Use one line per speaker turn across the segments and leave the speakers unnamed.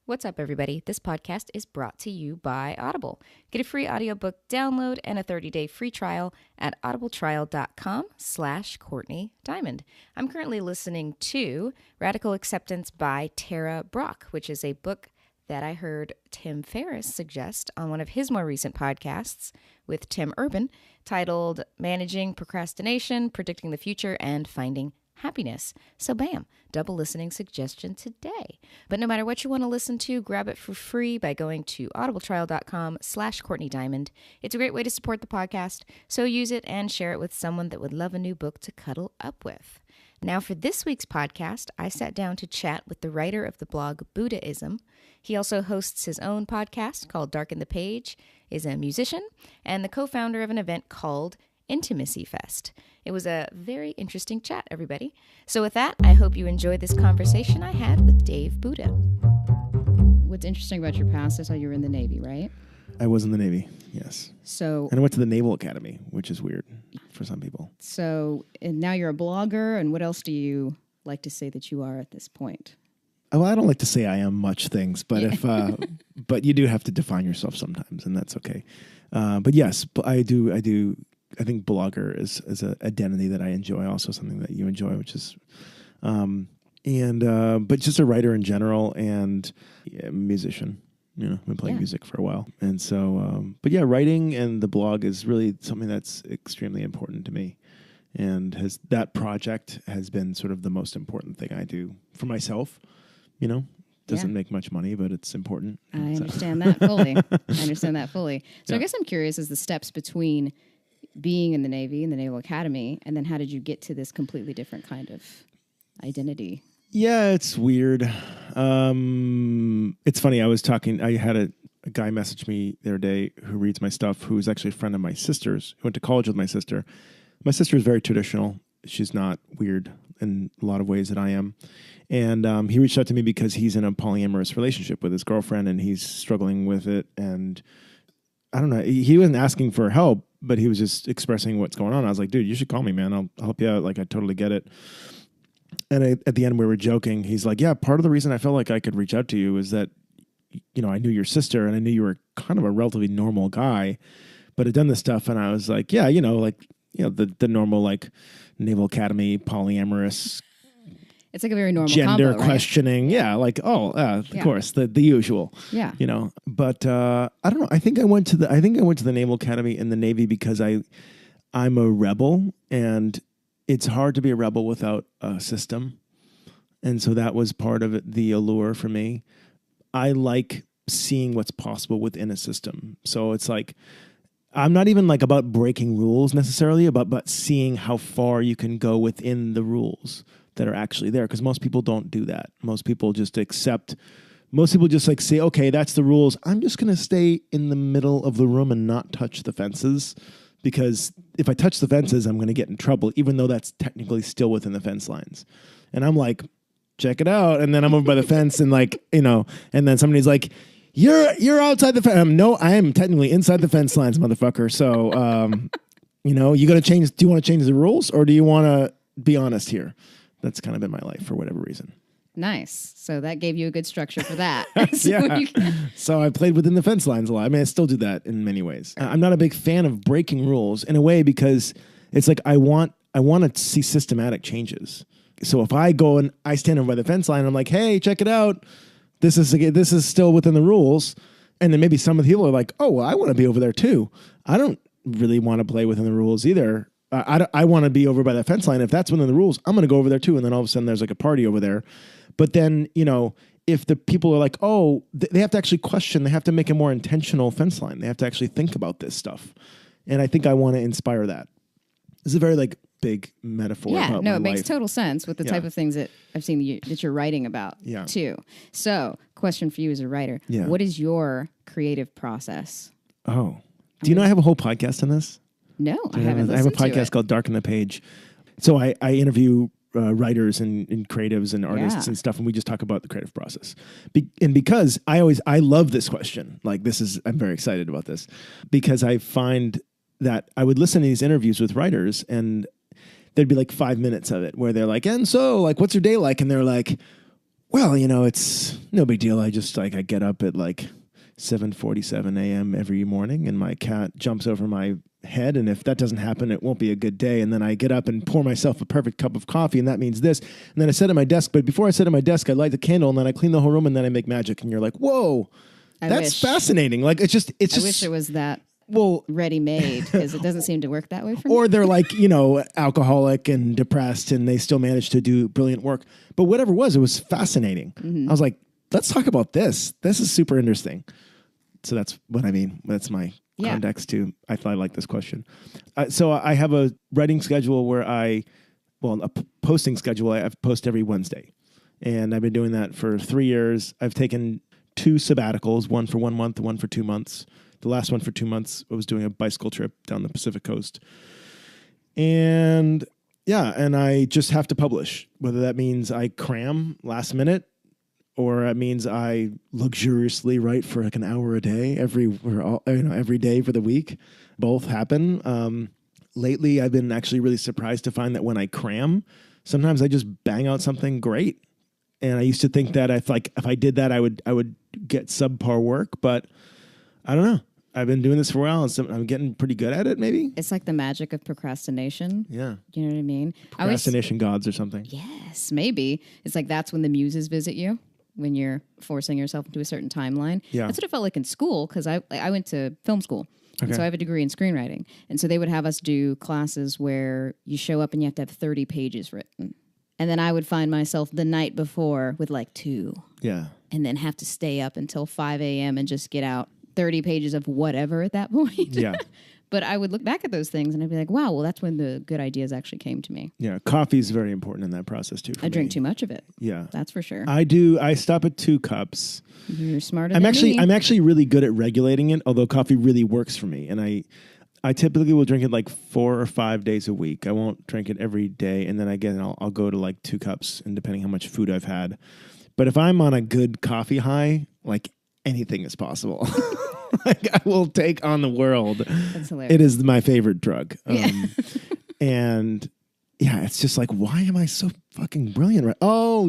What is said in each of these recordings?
What's up, everybody? This podcast is brought to you by Audible. Get a free audiobook download and a 30-day free trial at audibletrial.com/Courtney Diamond. I'm currently listening to Radical Acceptance by Tara Brach, which is a book that I heard Tim Ferriss suggest on one of his more recent podcasts with Tim Urban, titled Managing Procrastination, Predicting the Future, and Finding Happiness. So bam, double listening suggestion today. But no matter what you want to listen to, grab it for free by going to audibletrial.com/Courtney Diamond. It's a great way to support the podcast, so use it and share it with someone that would love a new book to cuddle up with. Now for this week's podcast, I sat down to chat with the writer of the blog Boodaism. He also hosts his own podcast called Darken the Page, is a musician, and the co-founder of an event called Intimacy Fest. It was a very interesting chat, everybody. So with that, I hope you enjoyed this conversation I had with Dave Booda. What's interesting about your past, I saw you were in the Navy, right?
I was in the Navy, yes.
So,
and I went to the Naval Academy, which is weird for some people.
So, and now you're a blogger, and what else do you like to say that you are at this point?
Well, I don't like to say I am much things, but but you do have to define yourself sometimes, and that's okay. But yes, I do. I think blogger is an identity that I enjoy, also something that you enjoy, which is, but just a writer in general and a musician. You know, I've been playing music for a while. And so, but yeah, writing and the blog is really something that's extremely important to me. And that project has been sort of the most important thing I do for myself, you know. Doesn't make much money, but it's important.
I understand that fully. So I guess I'm curious as the steps between being in the Navy, in the Naval Academy, and then how did you get to this completely different kind of identity?
Yeah, it's weird. It's funny. I had a guy message me the other day who reads my stuff, who is actually a friend of my sister's, who went to college with my sister. My sister is very traditional. She's not weird in a lot of ways that I am. And he reached out to me because he's in a polyamorous relationship with his girlfriend and he's struggling with it. And I don't know, he wasn't asking for help, but he was just expressing what's going on. I was like, dude, you should call me, man. I'll help you out. Like, I totally get it. And at the end, we were joking. He's like, yeah, part of the reason I felt like I could reach out to you is that, you know, I knew your sister and I knew you were kind of a relatively normal guy, but had done this stuff. And I was like, yeah, you know, the normal, like, Naval Academy, polyamorous.
It's like a very normal
gender
combo,
questioning. Right? Yeah. Like, of course, the usual.
Yeah.
You know, but I don't know. I think I went to the Naval Academy in the Navy because I'm a rebel and it's hard to be a rebel without a system. And so that was part of it, the allure for me. I like seeing what's possible within a system. So it's like, I'm not even like about breaking rules necessarily, but seeing how far you can go within the rules that are actually there. Because most people don't do that. Most people just like say, okay, that's the rules. I'm just going to stay in the middle of the room and not touch the fences. Because if I touch the fences, I'm going to get in trouble, even though that's technically still within the fence lines. And I'm like, check it out. And then I'm over by the fence and like, you know, and then somebody's like, you're outside the fence. No, I am technically inside the fence lines, motherfucker. So, you know, do you want to change the rules or do you want to be honest here? That's kind of been my life for whatever reason.
Nice. So that gave you a good structure for that.
So I played within the fence lines a lot. I mean, I still do that in many ways. I'm not a big fan of breaking rules in a way because it's like I want to see systematic changes. So if I go and I stand over by the fence line, I'm like, hey, check it out. This is still within the rules. And then maybe some of the people are like, oh, well, I want to be over there too. I don't really want to play within the rules either. I want to be over by the fence line. If that's within the rules, I'm going to go over there too. And then all of a sudden there's like a party over there. But then, you know, if the people are like, oh, they have to actually question, they have to make a more intentional fence line. They have to actually think about this stuff. And I think I want to inspire that. This is a very like big metaphor.
Yeah, no, it makes
life.
Total sense with the type of things that I've seen that you're writing about too. So question for you as a writer. Yeah. What is your creative process?
Oh, do you know I have a whole podcast on this?
No, I haven't. I have
a podcast called Darken the Page. So I interview writers and creatives and artists and stuff, and we just talk about the creative process. And because I love this question, like I'm very excited about this because I find that I would listen to these interviews with writers and there'd be like 5 minutes of it where they're like, and so like, what's your day like? And they're like, Well, it's no big deal. I just I get up at like 7:47 a.m. every morning, and my cat jumps over my head. And if that doesn't happen, it won't be a good day. And then I get up and pour myself a perfect cup of coffee, and that means this. And then I sit at my desk. But before I sit at my desk, I light the candle, and then I clean the whole room, and then I make magic. And you're like, whoa, that's fascinating. Like it's just.
I wish it was that. Well, ready-made, because it doesn't seem to work that way for me.
Or they're like, alcoholic and depressed, and they still manage to do brilliant work. But whatever it was fascinating. I was like, let's talk about this. This is super interesting. So that's what I mean. That's my context too. I thought I liked this question. So I have a writing schedule where a posting schedule. I post every Wednesday. And I've been doing that for 3 years. I've taken 2 sabbaticals, one for 1 month and one for 2 months. The last one for 2 months, I was doing a bicycle trip down the Pacific coast. And and I just have to publish, whether that means I cram last minute or it means I luxuriously write for like an hour a day every day for the week. Both happen. Lately, I've been actually really surprised to find that when I cram, sometimes I just bang out something great. And I used to think that if I did that, I would get subpar work, but I don't know. I've been doing this for a while, and I'm getting pretty good at it, maybe.
It's like the magic of procrastination.
Yeah.
You know what I mean?
Procrastination gods or something.
Yes, maybe. It's like that's when the muses visit you, when you're forcing yourself into a certain timeline.
Yeah.
That's what it felt like in school, because I went to film school. Okay. And so I have a degree in screenwriting. And so they would have us do classes where you show up and you have to have 30 pages written. And then I would find myself the night before with like 2.
Yeah.
And then have to stay up until 5 a.m. and just get out 30 pages of whatever at that point.
Yeah.
But I would look back at those things and I'd be like, wow, well, that's when the good ideas actually came to me.
Yeah. Coffee is very important in that process too.
I drink too much of it.
Yeah.
That's for sure.
I do. I stop at 2 cups.
You're smarter
I'm
than me.
I'm actually really good at regulating it, although coffee really works for me. And I typically will drink it like 4 or 5 days a week. I won't drink it every day. And then I'll go to like 2 cups, and depending how much food I've had. But if I'm on a good coffee high, like anything is possible. Like I will take on the world.
That's hilarious.
It is my favorite drug.
Yeah.
And it's just like, why am I so fucking brilliant? Right?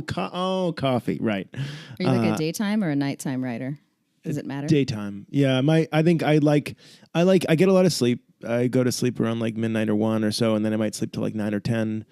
Coffee. Right.
Are you like a daytime or a nighttime writer? Does it matter?
Daytime. Yeah. I get a lot of sleep. I go to sleep around like midnight or 1 or so, and then I might sleep till like 9 or 10.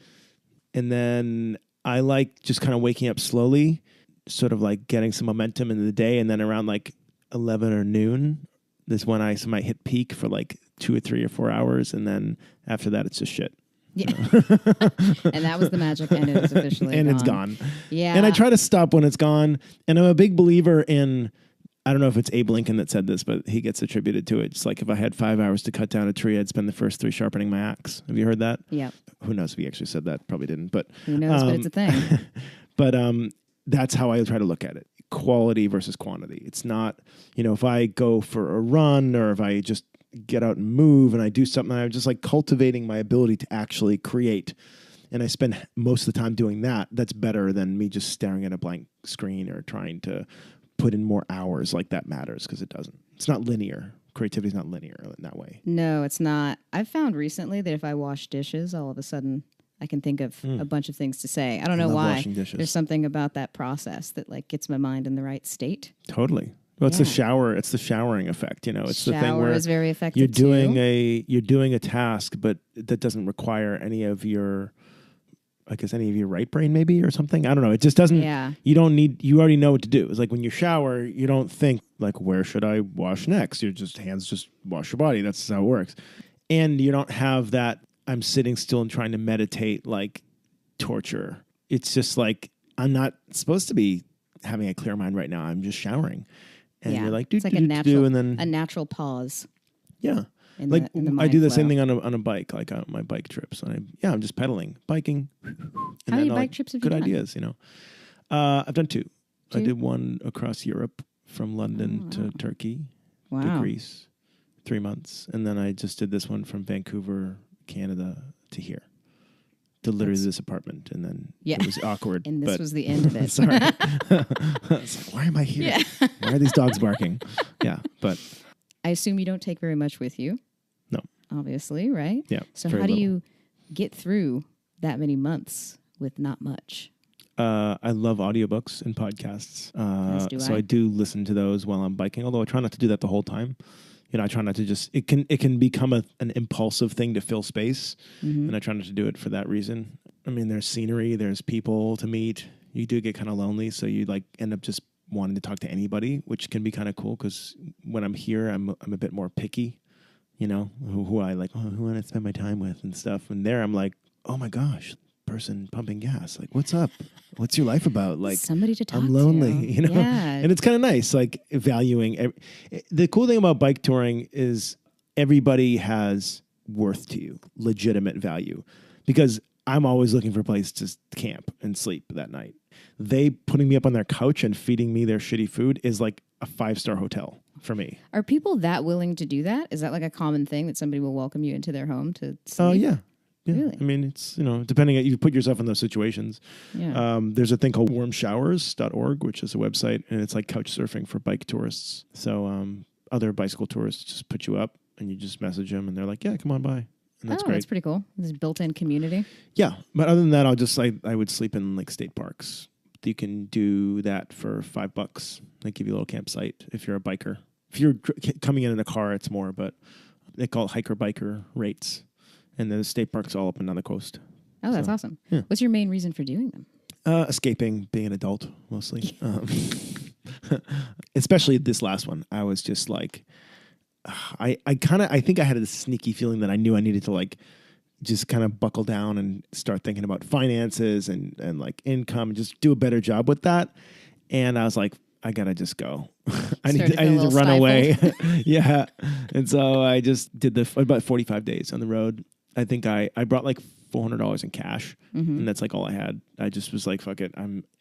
And then I like just kind of waking up slowly, sort of like getting some momentum in the day. And then around like 11 or noon is when I might hit peak for like 2 or 3 or 4 hours. And then after that, it's just shit.
Yeah. And that was the magic, and it was officially
and
gone.
It's gone.
Yeah.
And I try to stop when it's gone. And I'm a big believer in, I don't know if it's Abe Lincoln that said this, but he gets attributed to it. It's like if I had 5 hours to cut down a tree, I'd spend the first 3 sharpening my axe. Have you heard that?
Yeah.
Who knows if he actually said that? Probably didn't. But
who knows? But it's a thing.
But that's how I try to look at it. Quality versus quantity. It's not, if I go for a run or if I just get out and move and I do something, I'm just like cultivating my ability to actually create. And I spend most of the time doing that. That's better than me just staring at a blank screen or trying to put in more hours. Like that matters, because it doesn't. It's not linear. Creativity is not linear in that way.
No, it's not. I've found recently that if I wash dishes, all of a sudden I can think of a bunch of things to say. I don't know why. There's something about that process that like gets my mind in the right state.
Totally. Well, it's the shower. It's the showering effect. It's the thing where
is very effective.
You're doing a task, but that doesn't require any of your right brain maybe or something. I don't know. It just doesn't.
Yeah.
You already know what to do. It's like when you shower, you don't think like, where should I wash next? Hands just wash your body. That's how it works. And you don't have that I'm sitting still and trying to meditate like torture. It's just like, I'm not supposed to be having a clear mind right now. I'm just showering. And you're like,
it's like a natural pause.
Yeah. I do the same thing on a bike, like on my bike trips. And I'm just pedaling, biking. And
how many bike trips have you done?
Good ideas, I've done 2. I did one across Europe from London to Turkey to Greece, 3 months. And then I just did this one from Vancouver, Canada to here. To literally this apartment, and then it was awkward.
And this was the end of it.
Sorry. It's like, why am I here? Yeah. Why are these dogs barking? Yeah, but
I assume you don't take very much with you.
No.
Obviously, right?
Yeah.
So how do you get through that many months with not much?
I love audiobooks and podcasts.
do
So
I.
I do listen to those while I'm biking, although I try not to do that the whole time. I try not to just, it can become an impulsive thing to fill space. And I try not to do it for that reason. I mean, there's scenery, there's people to meet. You do get kind of lonely. So you like end up just wanting to talk to anybody, which can be kind of cool. Cause when I'm here, I'm a bit more picky, who I like, who I want to spend my time with and stuff. And there I'm like, oh my gosh, person pumping gas. Like, what's up? What's your life about? Like,
somebody to talk
I'm lonely,
to. Yeah.
And it's kind of nice, like valuing. The cool thing about bike touring is everybody has worth to you, legitimate value, because I'm always looking for a place to camp and sleep that night. They putting me up on their couch and feeding me their shitty food is like a 5-star hotel for me.
Are people that willing to do that? Is that like a common thing that somebody will welcome you into their home to sleep?
Oh, yeah. Yeah.
Really?
I mean, it's, depending on, you put yourself in those situations.
Yeah.
There's a thing called warmshowers.org, which is a website, and it's like couch surfing for bike tourists. So other bicycle tourists just put you up and you just message them and they're like, yeah, come on by. And that's great.
That's pretty cool. This built-in community.
Yeah. But other than that, I would sleep in like state parks. You can do that for $5. They give you a little campsite if you're a biker. If you're coming in a car, it's more, but they call it hiker-biker rates. And the state park's all up and down the coast.
Oh, that's awesome.
Yeah.
What's your main reason for doing them?
Escaping, being an adult, mostly. Especially this last one. I was just like, I think I had a sneaky feeling that I knew I needed to like just kind of buckle down and start thinking about finances and like income and just do a better job with that. And I was like, I gotta just go. I need to run away. Yeah. And so I just did about 45 days on the road. I think I brought like $400 in cash, and that's like all I had. I just was like, fuck it.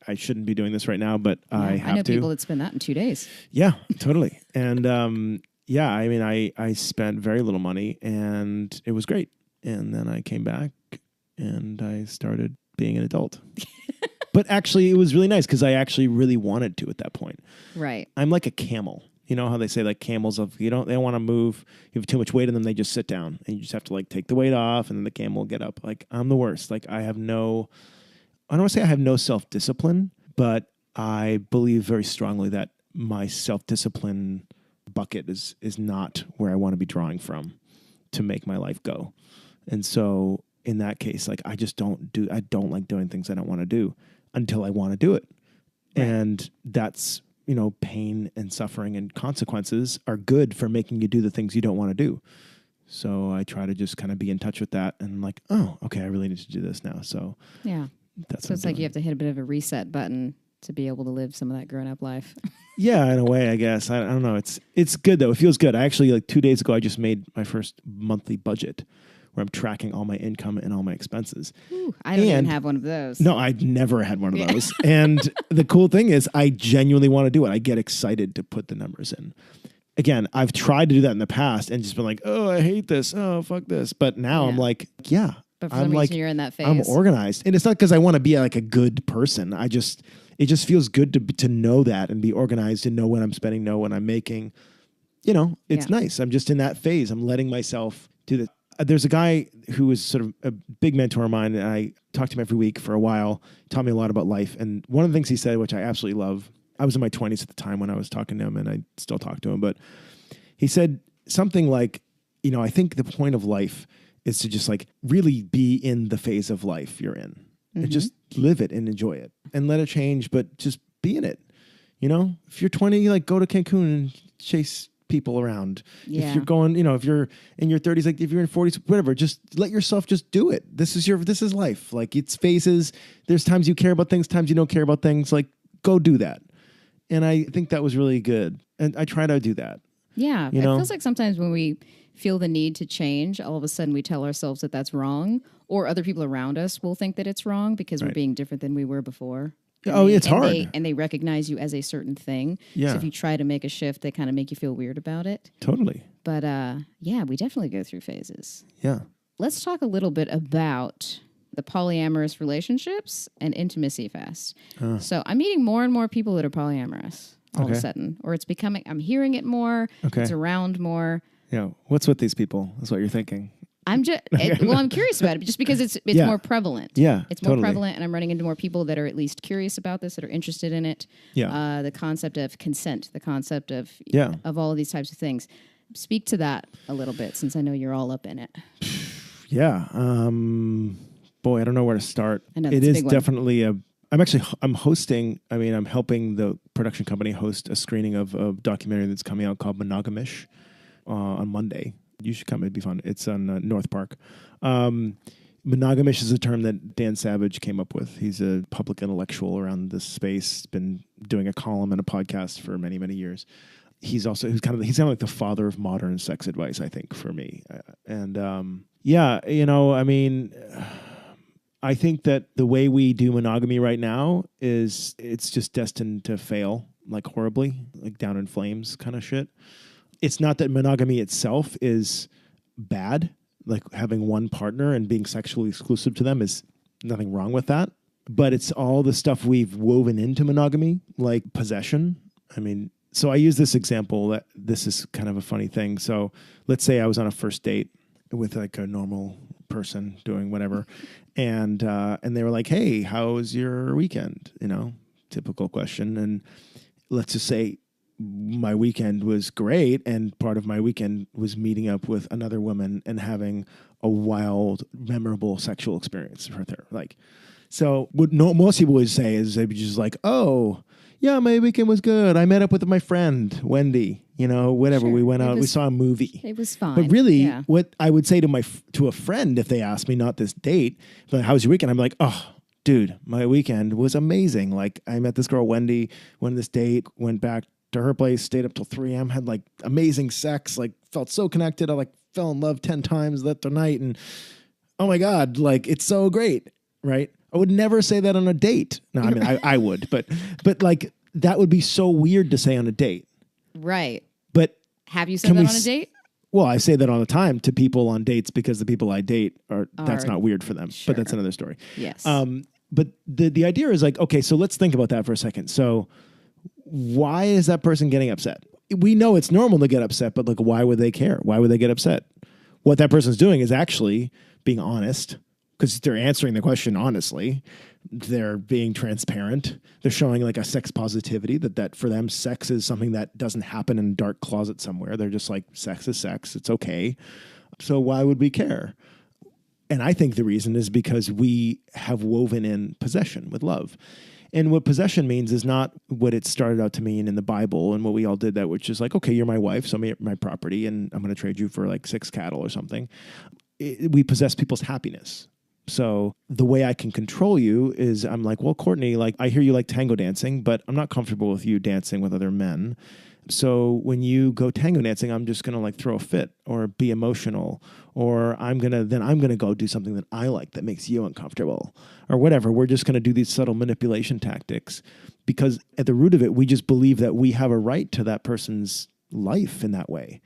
I shouldn't be doing this right now, but I have to.
I know people that spend that in 2 days.
Yeah, totally. And yeah, I mean, I spent very little money and it was great. And then I came back and I started being an adult. But actually, it was really nice because I actually really wanted to at that point.
Right.
I'm like a camel. You know how they say like camels, they don't want to move. You have too much weight in them, they just sit down. And you just have to like take the weight off and then the camel will get up. Like I'm the worst. Like I don't want to say I have no self-discipline, but I believe very strongly that my self-discipline bucket is not where I want to be drawing from to make my life go. And so in that case, like I don't like doing things I don't want to do until I want to do it. Right. And that's, pain and suffering and consequences are good for making you do the things you don't want to do. So I try to just kind of be in touch with that and like, oh, okay, I really need to do this now. So
yeah,
that's
so it's like you have to hit a bit of a reset button to be able to live some of that grown up life.
Yeah, in a way, I guess. I don't know. It's good though. It feels good. I actually like 2 days ago, I just made my first monthly budget where I'm tracking all my income and all my expenses.
Ooh, I don't even have one of those.
No, I'd never had one of those. And the cool thing is I genuinely want to do it. I get excited to put the numbers in. Again, I've tried to do that in the past and just been like, oh, I hate this. Oh, fuck this. But now I'm like, yeah.
But for some reason you're in that phase.
I'm organized. And it's not because I want to be like a good person. It just feels good to know that and be organized and know when I'm spending, know when I'm making. It's nice. I'm just in that phase. I'm letting myself do this. There's a guy who was sort of a big mentor of mine, and I talked to him every week for a while. He taught me a lot about life. And one of the things he said, which I absolutely love, I was in my 20s at the time when I was talking to him, and I still talk to him, but he said something like, I think the point of life is to just like really be in the phase of life you're in and just live it and enjoy it and let it change, but just be in it. If you're 20, like go to Cancun and chase people around.
Yeah.
If you're going, if you're in your 30s, like if you're in 40s, whatever, just let yourself just do it. This is life. Like it's phases. There's times you care about things, times you don't care about things. Like go do that. And I think that was really good. And I try to do that.
Yeah. It feels like sometimes when we feel the need to change, all of a sudden we tell ourselves that that's wrong, or other people around us will think that it's wrong because we're being different than we were before.
It's hard.
And they recognize you as a certain thing.
Yeah.
So if you try to make a shift, they kind of make you feel weird about it.
Totally.
But yeah, we definitely go through phases.
Yeah.
Let's talk a little bit about the polyamorous relationships and intimacy fast. So I'm meeting more and more people that are polyamorous all of a sudden, or I'm hearing it more.
Okay.
It's around more.
Yeah. What's with these people is what you're thinking.
I'm just I'm curious about it just because it's more prevalent.
Yeah,
it's more prevalent, and I'm running into more people that are at least curious about this, that are interested in it.
Yeah,
the concept of consent, the concept of all of these types of things. Speak to that a little bit, since I know you're all up in it.
Yeah. Boy, I don't know where to start.
I know
it is definitely I'm hosting. I mean, I'm helping the production company host a screening of a documentary that's coming out called Monogamish on Monday. You should come. It'd be fun. It's on North Park. Monogamish is a term that Dan Savage came up with. He's a public intellectual around this space. Been doing a column and a podcast for many, many years. He's kind of like the father of modern sex advice, I think, for me. I think that the way we do monogamy right now it's just destined to fail, like horribly, like down in flames kind of shit. It's not that monogamy itself is bad, like having one partner and being sexually exclusive to them is nothing wrong with that. But it's all the stuff we've woven into monogamy, like possession. I mean, so I use this example that this is kind of a funny thing. So let's say I was on a first date with like a normal person doing whatever. And they were like, hey, how was your weekend? You know, typical question. And let's just say my weekend was great. And part of my weekend was meeting up with another woman and having a wild, memorable sexual experience with her. Like, so what most people would say is they'd be just like, oh, yeah, my weekend was good. I met up with my friend, Wendy, you know, whatever. Sure. We went out, we saw a movie.
It was fine.
But really, what I would say to a friend, if they asked me, not this date, but how was your weekend? I'm like, oh, dude, my weekend was amazing. Like, I met this girl, Wendy, went on this date, went back to her place, stayed up till 3 a.m., had like amazing sex, like felt so connected. I like fell in love 10 times that night. And oh my God, like it's so great, right? I would never say that on a date. No, I mean, I would, but like that would be so weird to say on a date.
Right.
But
have you said that on a date?
Well, I say that all the time to people on dates because the people I date that's not weird for them, but that's another story.
Yes.
But the idea is like, okay, so let's think about that for a second. So why is that person getting upset? We know it's normal to get upset, but like, why would they care? Why would they get upset? What that person's doing is actually being honest, because they're answering the question honestly. They're being transparent. They're showing like a sex positivity that for them, sex is something that doesn't happen in a dark closet somewhere. They're just like, sex is sex. It's okay. So why would we care? And I think the reason is because we have woven in possession with love. And what possession means is not what it started out to mean in the Bible and what we all did that, which is like, okay, you're my wife, so my property, and I'm going to trade you for like 6 cattle or something. We possess people's happiness. So the way I can control you is I'm like, well, Courtney, like I hear you like tango dancing, but I'm not comfortable with you dancing with other men. So when you go tango dancing, I'm just going to like throw a fit or be emotional, or I'm going to go do something that I like that makes you uncomfortable or whatever. We're just going to do these subtle manipulation tactics because at the root of it, we just believe that we have a right to that person's life in that way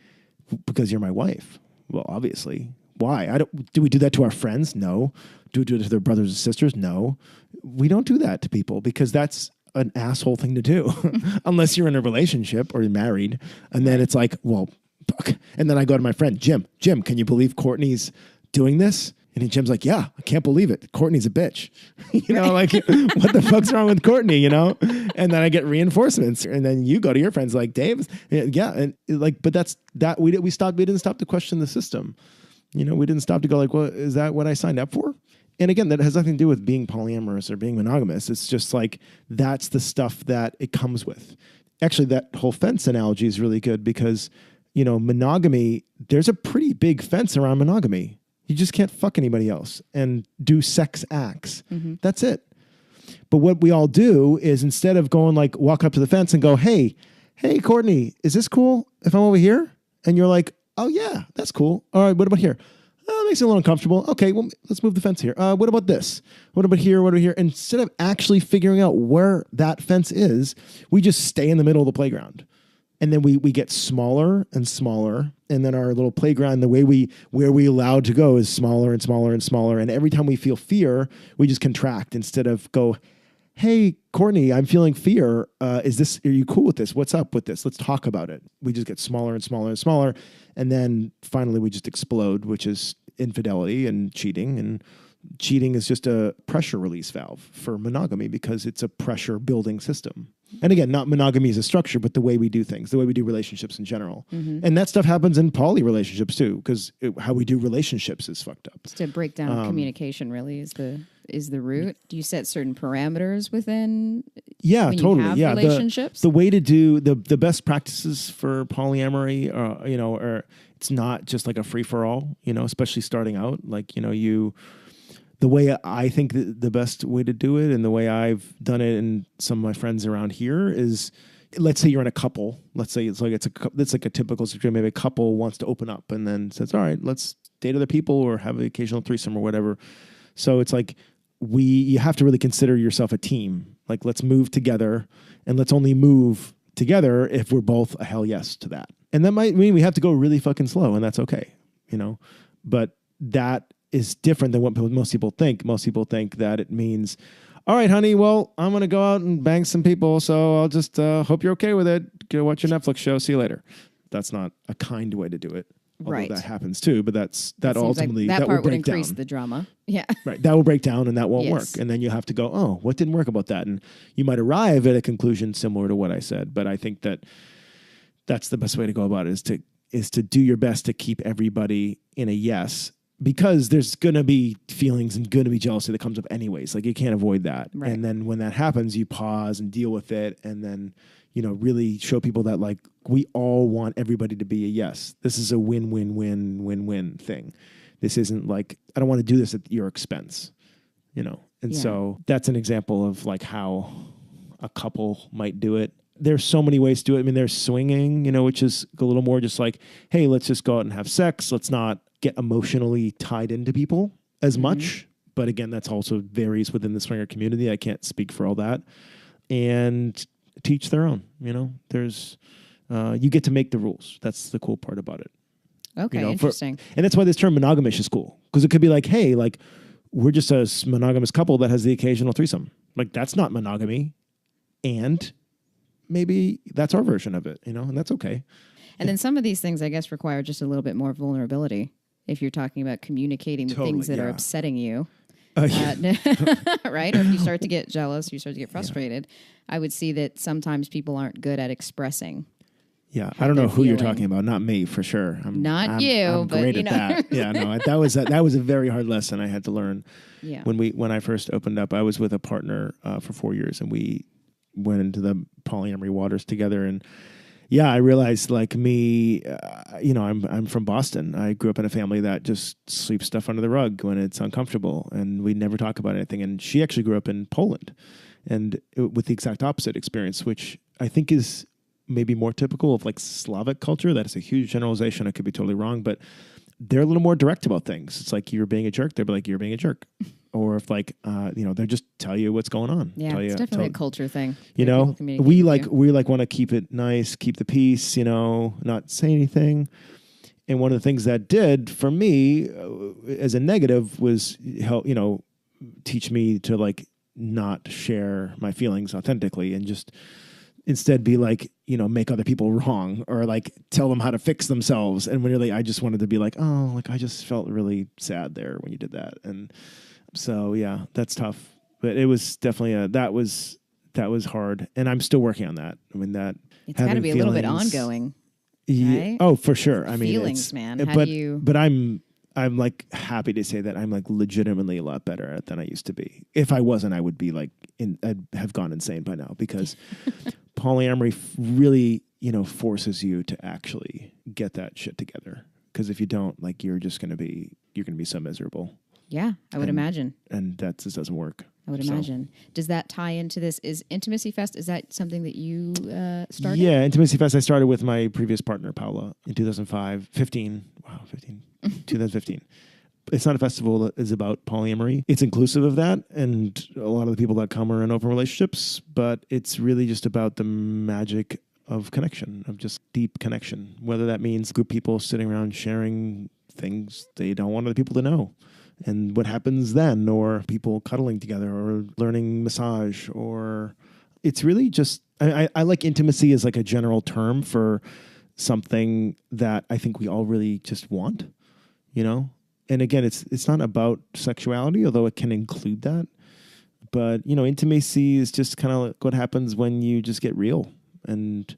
because you're my wife. Well, obviously. Why? Do we do that to our friends? No. Do we do it to their brothers and sisters? No. We don't do that to people because that's an asshole thing to do unless you're in a relationship or you're married. And then it's like, well, fuck. And then I go to my friend, Jim, can you believe Courtney's doing this? And Jim's like, yeah, I can't believe it. Courtney's a bitch. You know, like what the fuck's wrong with Courtney, you know? And then I get reinforcements. And then you go to your friends like, Dave, yeah. And like, but that's that we didn't stop to question the system. You know, we didn't stop to go like, well, is that what I signed up for? And again, that has nothing to do with being polyamorous or being monogamous. It's just like, that's the stuff that it comes with. Actually, that whole fence analogy is really good because, you know, monogamy, there's a pretty big fence around monogamy. You just can't fuck anybody else and do sex acts. Mm-hmm. That's it. But what we all do is instead of going like, walk up to the fence and go, hey, Courtney, is this cool if I'm over here? And you're like, oh, yeah, that's cool. All right, what about here? Oh, it makes it a little uncomfortable. Okay, well, let's move the fence here. What about this? What about here? What about here? Instead of actually figuring out where that fence is, we just stay in the middle of the playground. And then we get smaller and smaller. And then our little playground, where we allowed to go is smaller and smaller and smaller. And every time we feel fear, we just contract instead of go, hey, Courtney, I'm feeling fear. Are you cool with this? What's up with this? Let's talk about it. We just get smaller and smaller and smaller. And then finally we just explode, which is infidelity and cheating. And cheating is just a pressure release valve for monogamy because it's a pressure building system. And again, not monogamy as a structure, but the way we do things, the way we do relationships in general. And that stuff happens in poly relationships too, because how we do relationships is fucked up.
Just to break down communication really is the root. Do you set certain parameters within when
totally.
you have relationships?
The way to do the best practices for polyamory are it's not just like a free for all, especially starting out. Like, the way I think the best way to do it and the way I've done it and some of my friends around here is, let's say you're in a couple. Let's say it's like a typical situation. Maybe a couple wants to open up and then says, all right, let's date other people or have an occasional threesome or whatever. So it's like you have to really consider yourself a team. Like, let's move together and let's only move together if we're both a hell yes to that. And that might mean we have to go really fucking slow, and that's okay, But that is different than what most people think. Most people think that it means, all right, honey, well, I'm going to go out and bang some people, so I'll just hope you're okay with it. Go watch your Netflix show. See you later. That's not a kind way to do it. Although that happens too, but that ultimately
like that
will
part
break
would increase
down.
the drama. Yeah.
Right. That will break down and that won't
Yes.
work. And then you have to go, oh, what didn't work about that? And you might arrive at a conclusion similar to what I said, but I think that's the best way to go about it is to do your best to keep everybody in a yes, because there's going to be feelings and going to be jealousy that comes up anyways. Like, you can't avoid that.
Right.
And then when that happens, you pause and deal with it. And then, really show people that, like, we all want everybody to be a yes. This is a win-win-win-win-win thing. This isn't like, I don't want to do this at your expense, And so that's an example of like how a couple might do it. There's so many ways to do it. I mean, there's swinging, which is a little more just like, hey, let's just go out and have sex. Let's not get emotionally tied into people as much. But again, that's also varies within the swinger community. I can't speak for all that. And teach their own, there's, you get to make the rules. That's the cool part about it.
Okay, interesting.
And that's why this term monogamish is cool. Because it could be like, hey, like, we're just a monogamous couple that has the occasional threesome. Like, that's not monogamy. And maybe that's our version of it, and that's okay.
And then some of these things, I guess, require just a little bit more vulnerability. If you're talking about communicating the things that are upsetting you, right? Or if you start to get jealous, you start to get frustrated, I would see that sometimes people aren't good at expressing.
Yeah, I don't know who you're talking about. Not me, for sure. I'm great at that. Yeah, no, that was a very hard lesson I had to learn.
Yeah.
When I first opened up, I was with a partner for 4 years, and we went into the polyamory waters together. And I realized, like me, I'm from Boston. I grew up in a family that just sweeps stuff under the rug when it's uncomfortable, and we never talk about anything. And she actually grew up in Poland, and with the exact opposite experience, which I think is maybe more typical of like Slavic culture. That is a huge generalization. I could be totally wrong, but they're a little more direct about things. It's like, you're being a jerk. They'll be like, you're being a jerk. Or if like, they'll just tell you what's going on.
Yeah, it's definitely a culture thing.
We want to keep it nice, keep the peace, not say anything. And one of the things that did for me as a negative was help, teach me to like not share my feelings authentically and just instead be like, make other people wrong or like tell them how to fix themselves. And really, I just wanted to be like, oh, like I just felt really sad there when you did that. And so, yeah, that's tough. But it was definitely that was hard. And I'm still working on that. I mean,
it's got to be a little bit ongoing.
Yeah. Right? Oh, for sure. I mean,
feelings, man.
But I'm like happy to say that I'm like legitimately a lot better at it than I used to be. If I wasn't, I would be like, I'd have gone insane by now, because polyamory really, forces you to actually get that shit together. Because if you don't, like, you're gonna be so miserable.
Yeah, I would imagine.
And that just doesn't work.
I would imagine. Does that tie into this? Is Intimacy Fest, is that something that you started?
Yeah, Intimacy Fest I started with my previous partner, Paula, in 2015. It's not a festival that is about polyamory. It's inclusive of that, and a lot of the people that come are in open relationships, but it's really just about the magic of connection, of just deep connection, whether that means group people sitting around sharing things they don't want other people to know. and what happens then, or people cuddling together or learning massage, or it's really just, I like intimacy as like a general term for something that I think we all really just want, you know? And again, it's not about sexuality, although it can include that. But, you know, intimacy is just kind of like what happens when you just get real and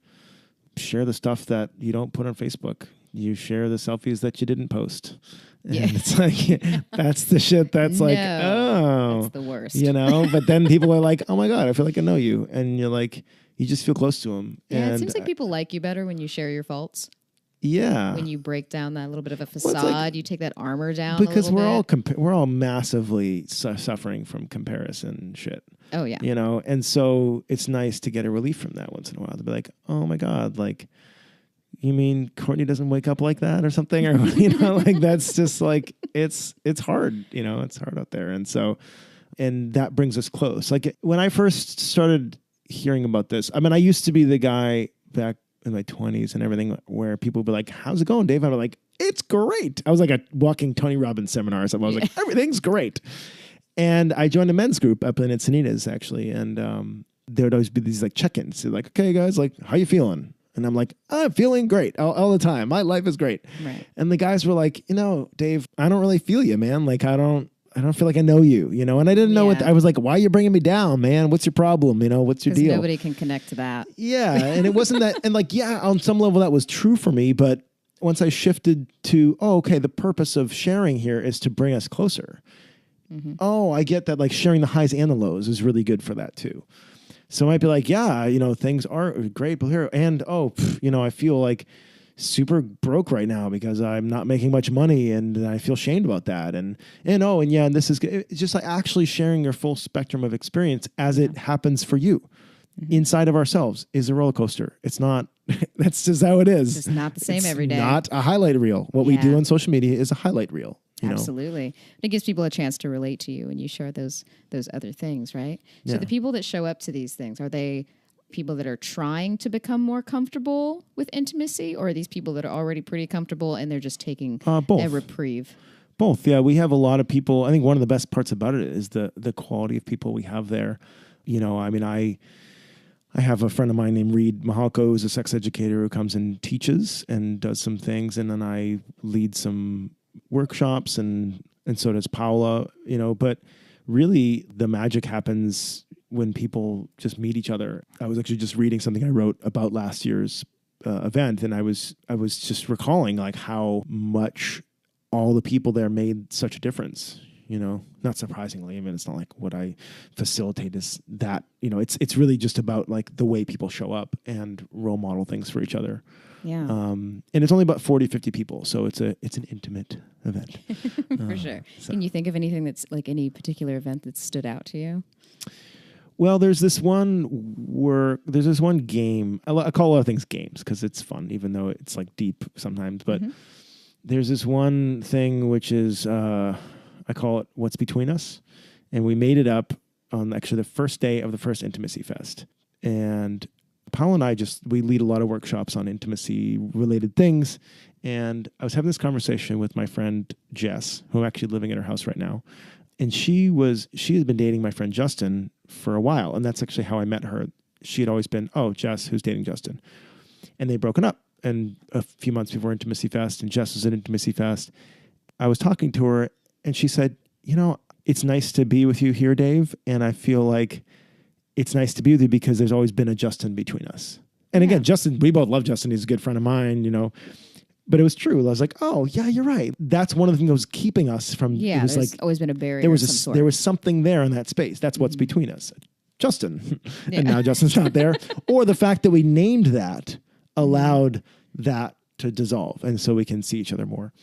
share the stuff that you don't put on Facebook. You share the selfies that you didn't post. And it's like, that's the shit that's like, oh.
That's the worst.
You know? But then people are like, oh my God, I feel like I know you. And you're like, you just feel close to them.
Yeah,
and
it seems like people like you better when you share your faults.
Yeah.
When you break down that little bit of a facade, like, you take that armor down
because
a little bit.
We're all massively suffering from comparison shit.
Oh, yeah.
You know? And so it's nice to get a relief from that once in a while. To be like, oh my God, like, you mean Courtney doesn't wake up like that or something? Or, you know, like that's just like, it's hard, you know, it's hard out there. And so, and that brings us close. Like when I first started hearing about this, I mean, I used to be the guy back in my 20s and everything where people would be like, how's it going, Dave? I'm like, it's great. I was like a walking Tony Robbins seminar. So I was like, everything's great. And I joined a men's group up in Encinitas actually. And there would always be these like check-ins. They're like, okay guys, like, how you feeling? And I'm like, I'm feeling great all the time. My life is great.
Right.
And the guys were like, you know, Dave, I don't really feel you, man. Like, I don't feel like I know you, you know? And I didn't know what, I was like, why are you bringing me down, man? What's your problem? You know, what's your deal?
Nobody can connect to that.
Yeah. And it wasn't that, and like, yeah, on some level that was true for me. But once I shifted to, oh, okay, the purpose of sharing here is to bring us closer. Mm-hmm. Oh, I get that. Like sharing the highs and the lows is really good for that too. So I might be like, yeah, you know, things are great, but here, and you know, I feel like super broke right now because I'm not making much money, and I feel shamed about that, and yeah, and this is good. It's just like actually sharing your full spectrum of experience as it happens for you. Mm-hmm. Inside of ourselves is a roller coaster. It's not. That's just how it is.
It's not the same every day.
Not a highlight reel. What we do on social media is a highlight reel.
Absolutely. It gives people a chance to relate to you when you share those other things, right? So the people that show up to these things, are they people that are trying to become more comfortable with intimacy, or are these people that are already pretty comfortable and they're just taking a reprieve?
Both. Yeah, we have a lot of people. I think one of the best parts about it is the quality of people we have there. You know, I mean, I have a friend of mine named Reed Mahalko, who's a sex educator who comes and teaches and does some things, and then I lead some workshops, and so does Paula, you know, but really the magic happens when people just meet each other. I was actually just reading something I wrote about last year's event, and I was just recalling like how much all the people there made such a difference, you know, not surprisingly. I mean, it's not like what I facilitate is that, you know, it's really just about like the way people show up and role model things for each other.
Yeah.
And it's only about 40, 50 people. So it's an intimate event.
For sure. So. Can you think of anything that's like any particular event that stood out to you?
Well, there's this one game. I call a lot of things games because it's fun, even though it's like deep sometimes. But there's this one thing which is, I call it What's Between Us. And we made it up on actually the first day of the first Intimacy Fest. And Paul and I we lead a lot of workshops on intimacy related things. And I was having this conversation with my friend Jess, who I'm actually living at her house right now. And she had been dating my friend Justin for a while. And that's actually how I met her. She had always been, Jess, who's dating Justin. And they'd broken up. And a few months before Intimacy Fest, and Jess was at Intimacy Fest, I was talking to her and she said, you know, it's nice to be with you here, Dave. And I feel like it's nice to be with you because there's always been a Justin between us. And again, Justin, we both love Justin. He's a good friend of mine, you know, but it was true. I was like, oh yeah, you're right. That's one of the things that was keeping us from,
it was like always been a barrier.
There was something there in that space. That's what's between us. Justin. And now Justin's not there. Or the fact that we named that allowed that to dissolve. And so we can see each other more.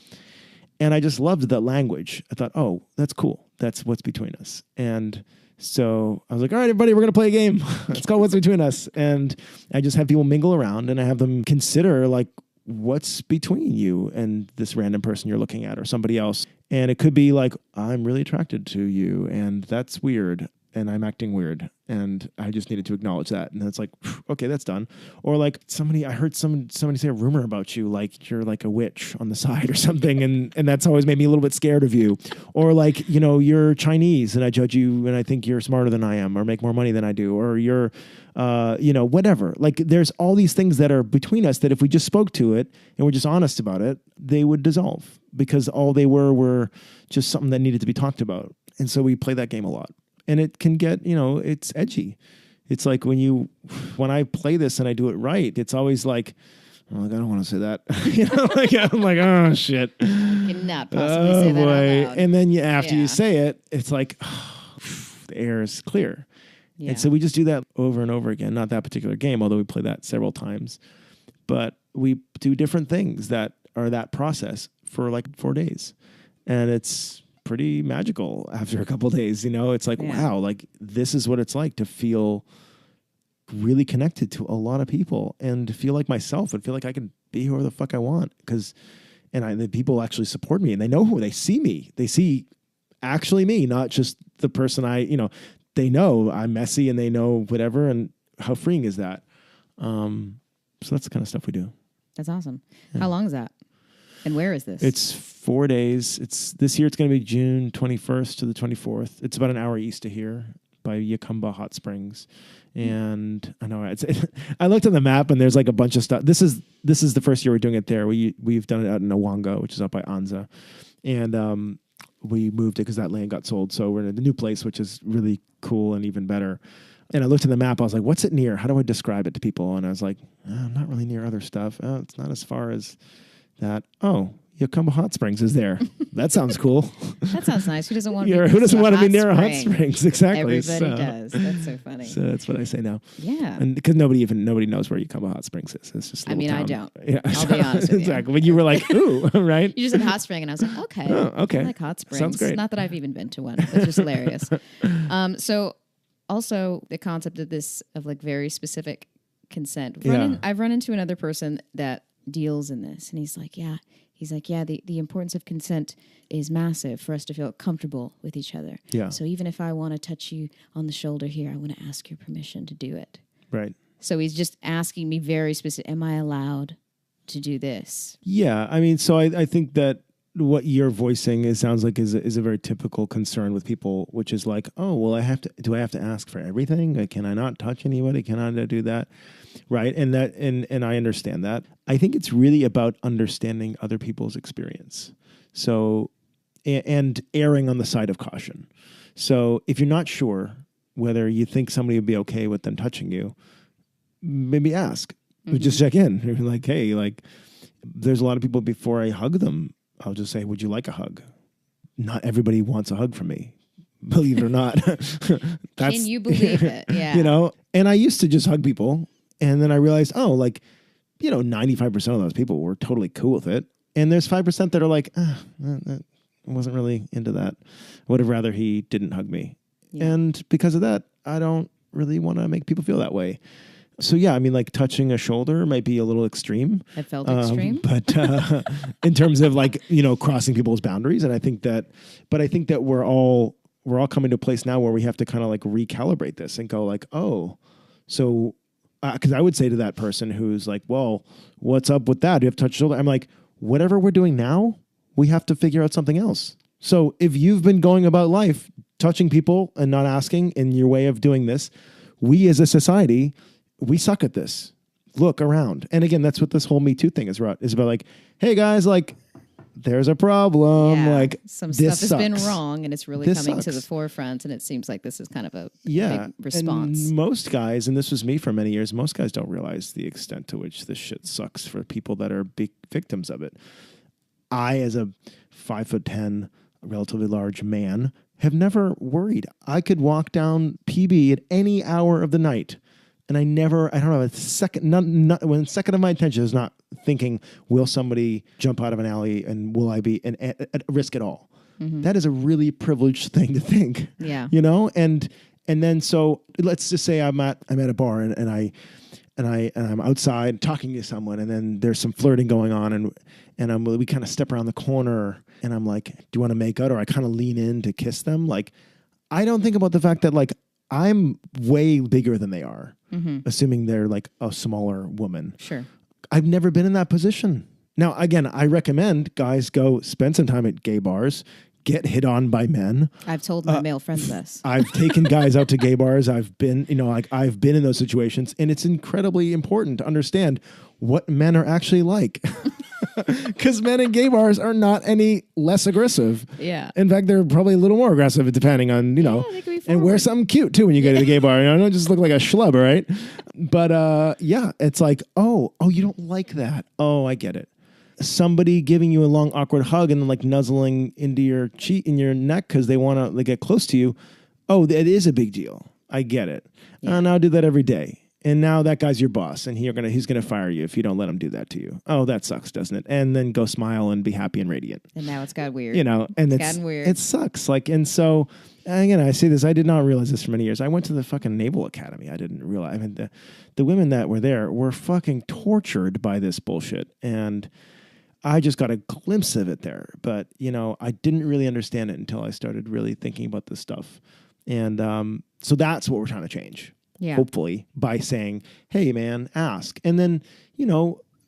And I just loved that language. I thought, oh, that's cool. That's what's between us. And so I was like, all right, everybody, we're going to play a game. It's called What's Between Us. And I just have people mingle around and I have them consider like what's between you and this random person you're looking at or somebody else. And it could be like, I'm really attracted to you and that's weird. and I'm acting weird, and I just needed to acknowledge that. And then it's like, okay, that's done. Or like I heard somebody say a rumor about you, like you're like a witch on the side or something, and that's always made me a little bit scared of you. Or like, you're Chinese, and I judge you, and I think you're smarter than I am, or make more money than I do, or you're, whatever. Like there's all these things that are between us that if we just spoke to it and we're just honest about it, they would dissolve because all they were just something that needed to be talked about. And so we play that game a lot. And it can get, it's edgy. It's like when I play this and I do it right, it's always like, I don't want to say that. I'm like, oh shit.
Cannot possibly say that out loud.
And then after you say it, it's like, the air is clear. Yeah. And so we just do that over and over again. Not that particular game, although we play that several times. But we do different things that are that process for like 4 days. And it's pretty magical after a couple of days. It's like, wow, like this is what it's like to feel really connected to a lot of people and to feel like myself and feel like I can be whoever the fuck I want. The people actually support me and they know who they see me. They see actually me, not just the person they know I'm messy and they know whatever. And how freeing is that? So that's the kind of stuff we do.
That's awesome. Yeah. How long is that? And where is this?
It's 4 days. This year it's going to be June 21st to the 24th. It's about an hour east of here by Yakumba Hot Springs. And I know I looked at the map and there's like a bunch of stuff. This is the first year we're doing it there. We've done it out in Awanga, which is up by Anza. And we moved it because that land got sold. So we're in the new place, which is really cool and even better. And I looked at the map. I was like, what's it near? How do I describe it to people? And I was like, I'm not really near other stuff. It's not as far as that. Oh, Yakumba Hot Springs is there. That sounds cool.
That sounds nice. Who doesn't want
to be, who doesn't want to be near a hot springs? Exactly.
Everybody does. That's so funny.
So that's what I say now.
Yeah.
And because nobody knows where Yakumba Hot Springs is. It's just a little town.
I don't.
Yeah.
I'll be honest with you.
Exactly. But you were like, ooh, right?
You just said hot spring and I was like, okay.
Oh, okay.
I like hot springs.
Sounds great.
Not that I've even been to one. It's just hilarious. So also the concept of like very specific consent. I've run into another person that deals in this and he's like, the importance of consent is massive for us to feel comfortable with each other.
Yeah.
So even if I want to touch you on the shoulder here, I want to ask your permission to do it.
Right.
So he's just asking me very specific, am I allowed to do this?
Yeah. I mean, so I think that what you're voicing sounds like is a very typical concern with people, which is like, oh, well, do I have to ask for everything? Like, can I not touch anybody? Can I not do that? Right. And I understand that. I think it's really about understanding other people's experience. So, and erring on the side of caution. So if you're not sure whether you think somebody would be okay with them touching you, maybe ask. Mm-hmm. Just check in. You're like, hey, like, there's a lot of people before I hug them, I'll just say, would you like a hug? Not everybody wants a hug from me. Believe it or not.
Can you believe it? Yeah.
And I used to just hug people. And then I realized, 95% of those people were totally cool with it. And there's 5% that are like, I wasn't really into that. I would have rather he didn't hug me. Yeah. And because of that, I don't really want to make people feel that way. So, yeah, I mean, like touching a shoulder might be a little extreme.
It felt extreme.
But in terms of like, crossing people's boundaries. And I think that we're all coming to a place now where we have to kind of like recalibrate this and go like, oh, so, because I would say to that person who's like, well, what's up with that? Do you have to touch your shoulder? I'm like, whatever we're doing now, we have to figure out something else. So if you've been going about life touching people and not asking in your way of doing this, we as a society, we suck at this. Look around. And again, that's what this whole Me Too thing is about like, hey guys, like there's a problem.
Yeah,
like
some stuff has been wrong and it's really coming to the forefront. And it seems like this is kind of a big response.
And most guys, and this was me for many years, most guys don't realize the extent to which this shit sucks for people that are big victims of it. I, as a 5'10", relatively large man, have never worried. I could walk down PB at any hour of the night. And I don't have a second, one second of my attention is not thinking, will somebody jump out of an alley and will I be at risk at all? Mm-hmm. That is a really privileged thing to think.
Yeah.
And then so let's just say I'm at a bar and I'm outside talking to someone and then there's some flirting going on and we kind of step around the corner and I'm like, do you want to make out? Or I kind of lean in to kiss them. Like, I don't think about the fact that like I'm way bigger than they are, assuming they're like a smaller woman.
Sure.
I've never been in that position. Now, again, I recommend guys go spend some time at gay bars, get hit on by men.
I've told my male friends this.
I've taken guys out to gay bars. I've been, I've been in those situations, and it's incredibly important to understand what men are actually like. Because men in gay bars are not any less aggressive.
Yeah.
In fact, they're probably a little more aggressive depending on,
they can be
and wear something cute too when you go to the gay bar. Don't just look like a schlub, right? But it's like, oh, you don't like that. Oh, I get it. Somebody giving you a long, awkward hug and then like nuzzling into your cheek in your neck because they want to like, get close to you. Oh, it is a big deal. I get it. Yeah. And I'll do that every day. And now that guy's your boss, and he's gonna fire you if you don't let him do that to you. Oh, that sucks, doesn't it? And then go smile and be happy and radiant.
And now it's got weird.
And it's
gotten weird.
It sucks. And so again, I say this. I did not realize this for many years. I went to the fucking Naval Academy. I didn't realize. I mean, the women that were there were fucking tortured by this bullshit, and I just got a glimpse of it there. But I didn't really understand it until I started really thinking about this stuff, and so that's what we're trying to change.
Yeah.
Hopefully by saying, hey, man, ask. And then,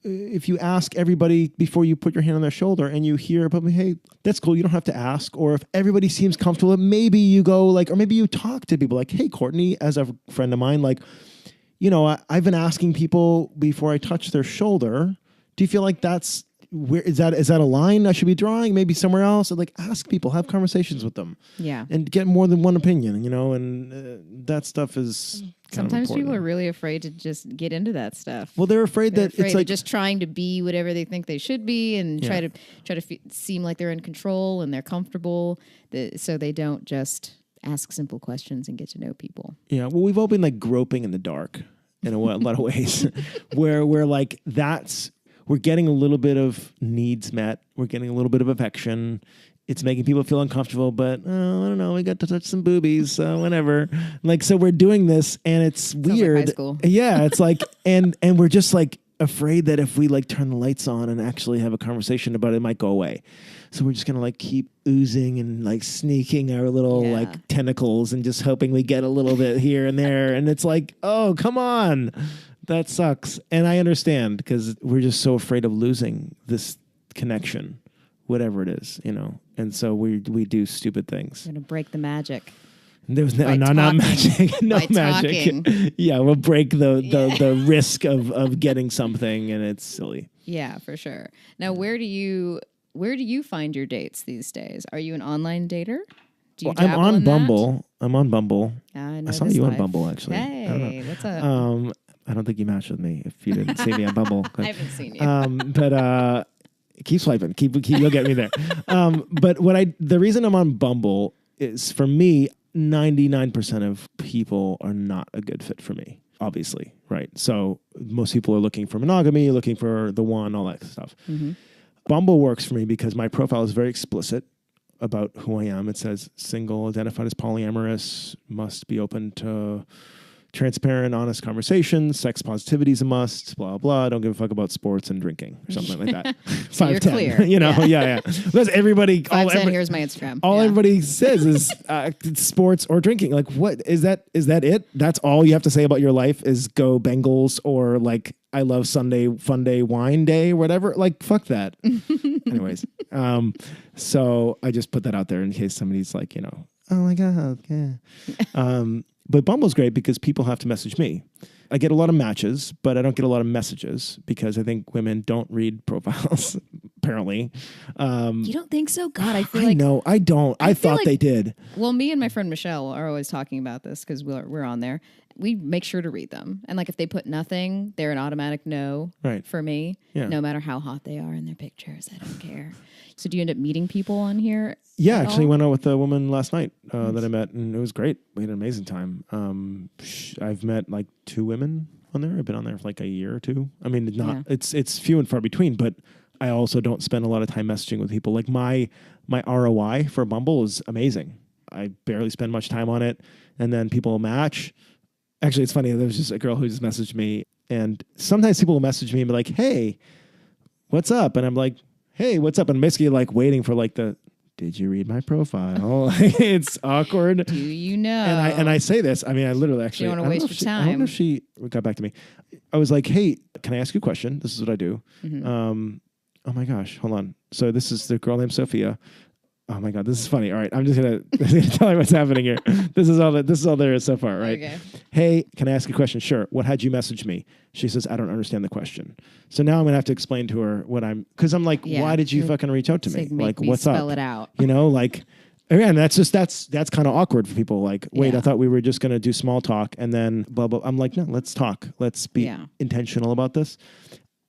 if you ask everybody before you put your hand on their shoulder and you hear, hey, that's cool. You don't have to ask. Or if everybody seems comfortable, maybe you go or maybe you talk to people like, hey, Courtney, as a friend of mine, I've been asking people before I touch their shoulder, do you feel like that's, where is that a line I should be drawing? Maybe somewhere else? Ask people, have conversations with them.
Yeah.
And get more than one opinion, and that stuff is
sometimes people are really afraid to just get into that stuff.
Well, they're afraid that
it's
like
just trying to be whatever they think they should be and try to seem like they're in control and they're comfortable, so they don't just ask simple questions and get to know people.
Yeah. Well, we've all been groping in the dark in a lot of ways, where we're we're getting a little bit of needs met. We're getting a little bit of affection. It's making people feel uncomfortable, but I don't know. We got to touch some boobies, so whatever. So we're doing this, and it's weird.
Like high school.
Yeah, it's and we're just afraid that if we turn the lights on and actually have a conversation about it, it might go away. So we're just gonna keep oozing and sneaking our little tentacles and just hoping we get a little bit here and there. And it's oh, come on. That sucks. And I understand because we're just so afraid of losing this connection, whatever it is, And so we do stupid things.
We're going to break the magic.
There was not magic. No magic.
Talking.
Yeah, we'll break the risk of getting something, and it's silly.
Yeah, for sure. Now, where do you find your dates these days? Are you an online dater? Do you
I'm on Bumble. I'm on Bumble. I saw you on Bumble, actually.
Hey, what's up?
I don't think you matched with me if you didn't see me on Bumble.
I haven't seen you.
But keep swiping. Keep you'll get me there. But the reason I'm on Bumble is, for me, 99% of people are not a good fit for me, obviously, right? So most people are looking for monogamy, looking for the one, all that stuff. Mm-hmm. Bumble works for me because my profile is very explicit about who I am. It says single, identified as polyamorous, must be open to transparent, honest conversations, sex positivity is a must, blah, blah. Don't give a fuck about sports and drinking or something like that.
So 5'10", you're clear.
Yeah. Because everybody...
5'10", here's my Instagram.
Everybody says is sports or drinking. What? Is that it? That's all you have to say about your life is go Bengals or I love Sunday, fun day, wine day, whatever. Fuck that. Anyways. So I just put that out there in case somebody's oh my God, yeah. But Bumble's great because people have to message me. I get a lot of matches, but I don't get a lot of messages because I think women don't read profiles, apparently.
You don't think so? God, I feel
No, I don't. I thought they did.
Well, me and my friend Michelle are always talking about this because we're on there. We make sure to read them. And if they put nothing, they're an automatic no for me, no matter how hot they are in their pictures. I don't care. So do you end up meeting people on here?
Yeah, actually went out with a woman last night that I met, and it was great. We had an amazing time. I've met 2 women on there. I've been on there for a year or 2. I mean, it's few and far between, but I also don't spend a lot of time messaging with people. My ROI for Bumble is amazing. I barely spend much time on it, and then people match. Actually, it's funny. There was just a girl who just messaged me, and sometimes people will message me and be like, "Hey, what's up?" And I'm like, "Hey, what's up?" And I'm basically waiting for the did you read my profile? It's awkward.
Do you know?
And I say this. I mean, I literally actually.
You don't want to waste your time.
I don't know if she got back to me. I was like, hey, can I ask you a question? This is what I do. Oh my gosh, hold on. So this is the girl named Sophia. Oh my God, this is funny. All right, I'm just gonna tell you what's happening here. This is all there is so far, right?
Okay.
Hey, can I ask a question? Sure. What had you message me? She says, I don't understand the question. So now I'm gonna have to explain to her what because I'm like, why did you fucking reach out to me?
Like
what's
spell
up?
it out.
You know, like. Again, that's kind of awkward for people. Like, wait, I thought we were just going to do small talk and then blah, blah. I'm like, no, let's talk. Let's be intentional about this.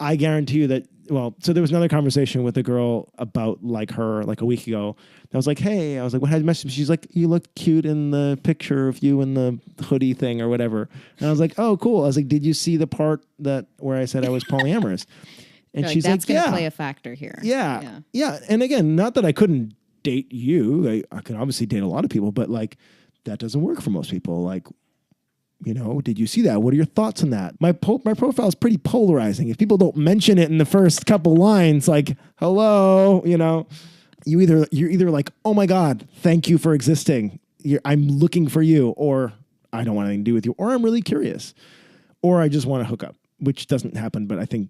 I guarantee you that, so there was another conversation with a girl about like her like a week ago. I was like, hey, what had you messaged me? She's like, you look cute in the picture of you in the hoodie thing or whatever. And I was like, oh, cool. I was like, did you see the part where I said I was polyamorous? And she's
that's
like,
going to play a factor here.
Yeah. And again, not that I couldn't date you. I can obviously date a lot of people, but like that doesn't work for most people. Like, you know, did you see that? What are your thoughts on that? My profile is pretty polarizing. If people don't mention it in the first couple lines, like, hello, you know, you're either like, oh my God, thank you for existing. I'm looking for you, or I don't want anything to do with you, or I'm really curious, or I just want to hook up, which doesn't happen, but I think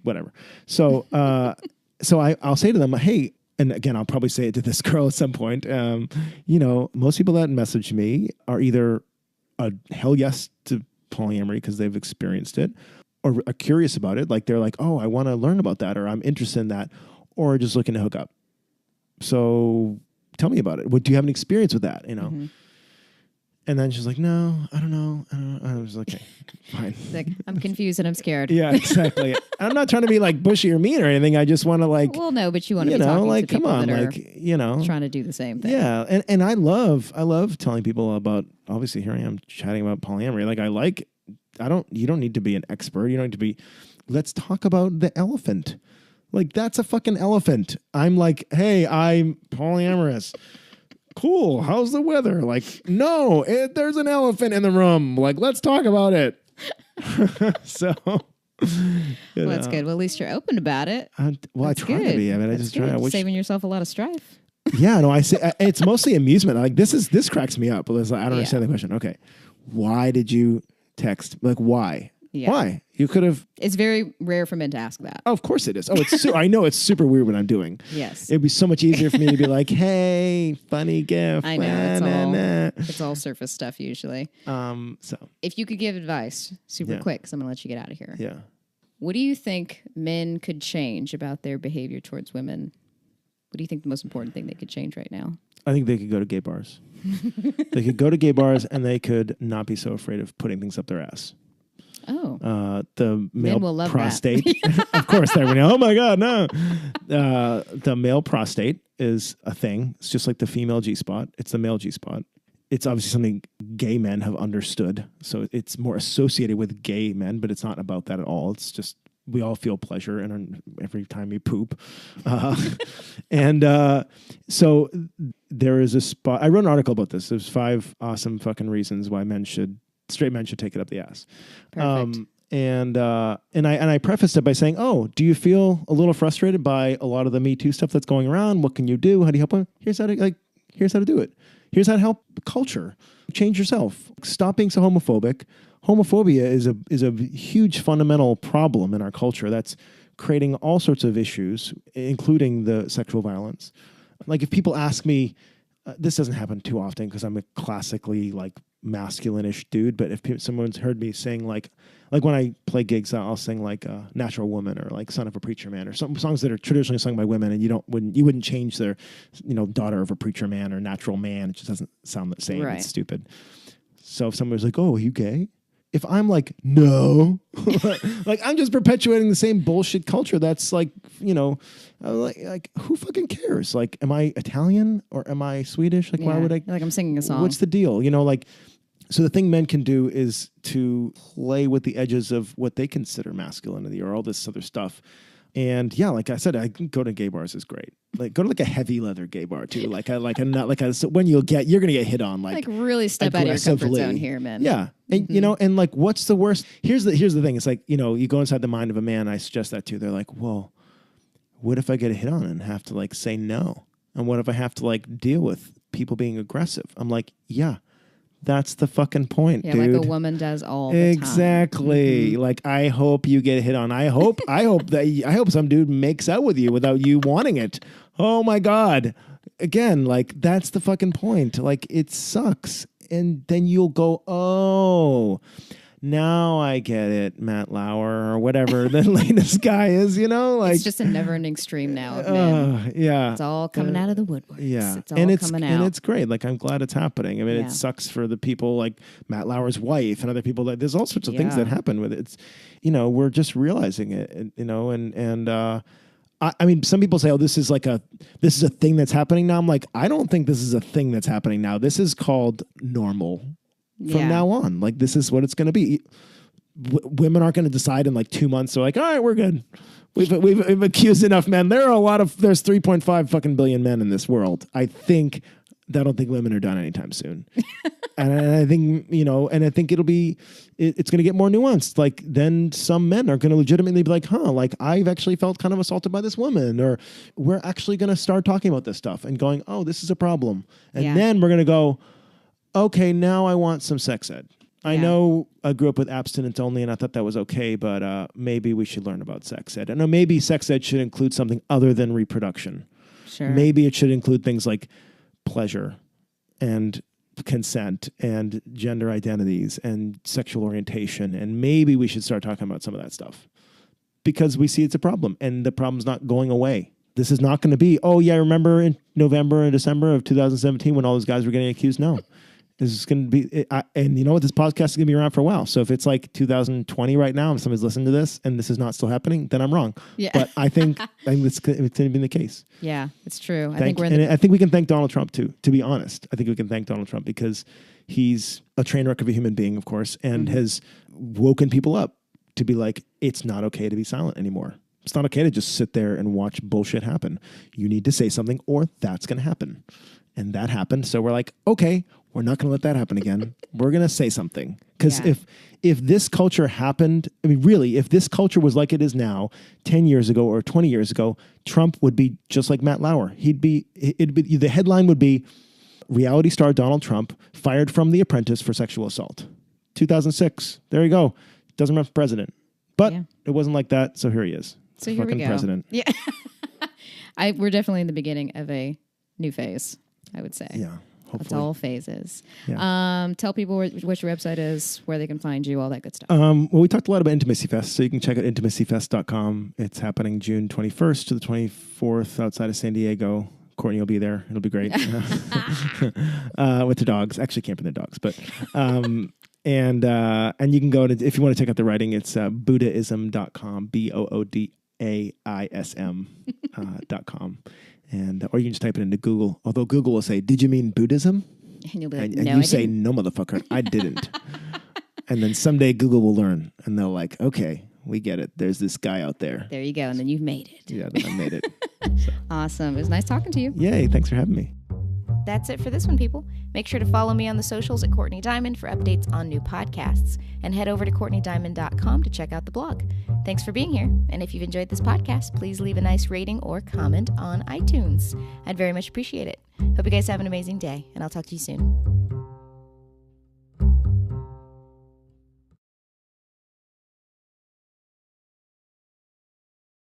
whatever. So, I'll say to them, hey. And again, I'll probably say it to this girl at some point. You know, most people that message me are either a hell yes to polyamory because they've experienced it, or are curious about it. Like they're like, oh, I want to learn about that, or I'm interested in that, or just looking to hook up. So tell me about it. Do you have an experience with that? You know? Mm-hmm. And then she's like, no, I don't know. I was like, okay, fine.
Like, I'm confused and I'm scared.
Yeah, exactly. I'm not trying to be like bushy or mean or anything. I just want to like.
Well, no, but you want to be talking
like,
to people
come on,
that
like, you know,
trying to do the same thing.
Yeah, and I love telling people about. Obviously, here I am chatting about polyamory. Like, you don't need to be an expert. You don't need to be. Let's talk about the elephant. Like, that's a fucking elephant. I'm like, hey, I'm polyamorous. Cool. How's the weather? Like, no, there's an elephant in the room. Like, let's talk about it. So,
that's good. Well, at least you're open about it.
I try to be. I mean, I just try.
Saving yourself a lot of strife.
Yeah, no, I say it's mostly amusement. Like, this cracks me up. I don't understand the question. Okay, why did you text? Like, why? Yeah. Why? You could have.
It's very rare for men to ask that.
Oh, of course it is. Oh, it's. I know it's super weird what I'm doing.
Yes.
It'd be so much easier for me to be like, "Hey, funny gift."
I know it's all surface stuff usually.
So
if you could give advice, super quick, because I'm gonna let you get out of here.
Yeah.
What do you think men could change about their behavior towards women? What do you think the most important thing they could change right now?
I think they could go to gay bars. They could go to gay bars and they could not be so afraid of putting things up their ass.
Oh.
The male
will love
prostate. Of course, they're going, oh my God, no. The male prostate is a thing. It's just like the female G-spot. It's the male G-spot. It's obviously something gay men have understood. So it's more associated with gay men, but it's not about that at all. It's just we all feel pleasure and every time we poop. So there is a spot. I wrote an article about this. There's 5 awesome fucking reasons why straight men should take it up the ass.
Perfect.
And I prefaced it by saying, oh, do you feel a little frustrated by a lot of the Me Too stuff that's going around? What can you do? How do you help them? Here's how to do it. Here's how to help culture. Change yourself. Stop being so homophobic. Homophobia is a huge fundamental problem in our culture that's creating all sorts of issues, including the sexual violence. Like if people ask me, this doesn't happen too often because I'm a classically like masculine-ish dude, but if someone's heard me sing like when I play gigs, I'll sing like Natural Woman or like Son of a Preacher Man or some songs that are traditionally sung by women, and you wouldn't change their, Daughter of a Preacher Man or Natural Man. It just doesn't sound the same. Right. It's stupid. So if someone's like, oh, are you gay? If I'm like, no, like I'm just perpetuating the same bullshit culture. That's like, like who fucking cares? Like, am I Italian or am I Swedish? Like, why would I?
Like I'm singing a song.
What's the deal? So the thing men can do is to play with the edges of what they consider masculinity or all this other stuff. And yeah, like I said, I can go to gay bars is great. Like go to like a heavy leather gay bar too. So when you're gonna get hit on like
really step out of your comfort zone here, man.
Yeah. And and like what's the worst? Here's the thing. It's like, you go inside the mind of a man, I suggest that too. They're like, well, what if I get a hit on and have to like say no? And what if I have to like deal with people being aggressive? I'm like, yeah, that's the fucking point,
Yeah,
dude.
like a woman does all the time.
Exactly. Like, I hope you get hit on. I hope some dude makes out with you without you wanting it. Oh my God. Again, like, that's the fucking point. Like, it sucks. And then you'll go, oh, now I get it, Matt Lauer or whatever the latest guy is, you know? Like,
it's just a never-ending stream now of men.
Yeah.
It's all coming out of the woodworks.
Yeah.
It's all coming out.
And it's great. Like, I'm glad it's happening. I mean,
Yeah.
it sucks for the people like Matt Lauer's wife and other people. That there's all sorts of things that happen with it. It's, you know, we're just realizing it, you know, I mean, some people say, oh, this is a thing that's happening now. I'm like, I don't think this is a thing that's happening now. This is called normal from now on. Like, this is what it's going to be. Women aren't going to decide in like 2 months. They're like, all right, we're good. We've accused enough men. There's 3.5 fucking billion men in this world. I don't think women are done anytime soon. And I think, you know, and I think it's going to get more nuanced. Like, then some men are going to legitimately be like, like, I've actually felt kind of assaulted by this woman, or we're actually going to start talking about this stuff and going, oh, this is a problem. And then we're going to go, okay, now I want some sex ed. I know I grew up with abstinence only and I thought that was okay, but maybe we should learn about sex ed. I know maybe sex ed should include something other than reproduction.
Sure.
Maybe it should include things like pleasure and consent and gender identities and sexual orientation. And maybe we should start talking about some of that stuff because we see it's a problem and the problem's not going away. This is not going to be, oh yeah, remember in November and December of 2017 when all those guys were getting accused? No. This is going to be, and you know what? This podcast is going to be around for a while. So if it's like 2020 right now and somebody's listening to this and this is not still happening, then I'm wrong. Yeah. But I think it's going to be the case.
Yeah, it's true.
I think we can thank Donald Trump too, to be honest. I think we can thank Donald Trump because he's a train wreck of a human being, of course, and has woken people up to be like, it's not okay to be silent anymore. It's not okay to just sit there and watch bullshit happen. You need to say something or that's going to happen. And that happened. So we're like, okay, we're not going to let that happen again. We're going to say something. Because if this culture happened, I mean, really, if this culture was like it is now, 10 years ago or 20 years ago, Trump would be just like Matt Lauer. The headline would be, reality star Donald Trump fired from The Apprentice for sexual assault. 2006. There you go. Doesn't run for president. But it wasn't like that. So here he is.
So here we go.
President.
Yeah. We're definitely in the beginning of a new phase, I would say.
Yeah. Hopefully.
It's all phases.
Yeah.
Tell people what your website is, where they can find you, all that good stuff.
Well, we talked a lot about Intimacy Fest, so you can check out intimacyfest.com. It's happening June 21st to the 24th outside of San Diego. Courtney will be there. It'll be great. With the dogs. Actually camping their dogs. But and you can go to, if you want to check out the writing, it's Boodaism.com, BOODAISM.com. And or you can just type it into Google. Although Google will say, "Did you mean Buddhism?"
And you'll be like,
and
"No,
you
I
say,
didn't."
"No, motherfucker, I didn't." And then someday Google will learn, and they'll like, "Okay, we get it. There's this guy out there."
There you go, and then you've made it.
Yeah, then I made it.
So. Awesome. It was nice talking to you.
Yay! Thanks for having me.
That's it for this one, people. Make sure to follow me on the socials at Courtney Diamond for updates on new podcasts, and head over to CourtneyDiamond.com to check out the blog. Thanks for being here, and if you've enjoyed this podcast, please leave a nice rating or comment on iTunes. I'd very much appreciate it. Hope you guys have an amazing day, and I'll talk to you soon.